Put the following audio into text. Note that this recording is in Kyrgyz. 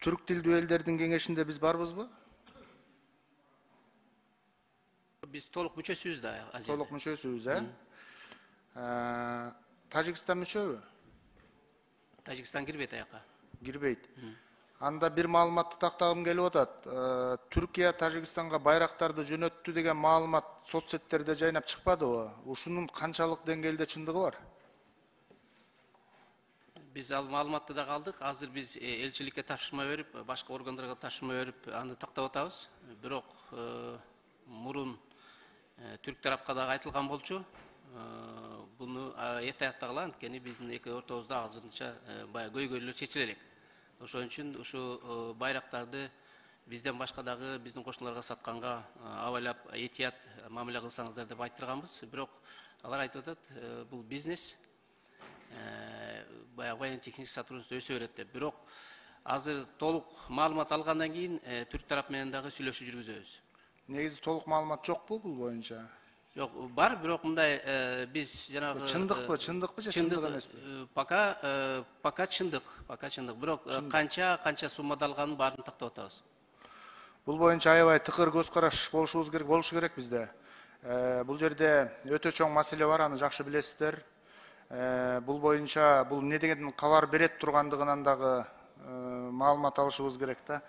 Türk tilдүү элдердин кеңешинде биз барбызбы? Biz толук мүчөсүбүз да. Толук мүчөсүбүз, Тажикстан мүчөбү? Тажикстан кирбейт аяка. Кирбейт. Анда бир маалыматты тактагым келип атат. Түркия Тажикстанга байрактарды жөнөттү деген маалымат соцсеттерде жайнап чыкпадыбы? Ушунун канчалык деңгээлде чындыгы бар? Biz ал маалыматты да калдык. Азыр биз элчиликке тапшырма берип, башка органдарга тапшырма берип, аны тактап атабыз. Бирок мурун Түрк тарапка да айтылган болчу. Буну эрте аяктагыла, анткени биздин эки ортобузда азырынча баягы көйгөйлөр чечиле элек. Ошон үчүн ушу байрактарды бизден башка дагы биздин кошуналарга сатканга абайлап этият мамиле кылсаңыздар деп айттырганбыз. Бирок алар айтып атат, бул бизнес, баягы военно-техник сотрудничество өсө берет деп. Бирок азыр толук маалымат алгандан кийин Түрк тарап менен дагы сүйлөшүү жүргүзөбүз. Негизи толук маалымат жокпу бул боюнча? Жок, бар, бирок мындай биз жанагы чындыкпы же чындык эмеспи? Пока чындык, бирок канча суммада алганын баарын тактап атабыз. Бул боюнча аябай тыкыр көз караш болушу керек бизде. Бул жерде өтө чоң маселе бар, аны жакшы билесиздер. Бул боюнча бул эмне деген кабар берет тургандыгынан дагы маалымат алышыбыз керек да.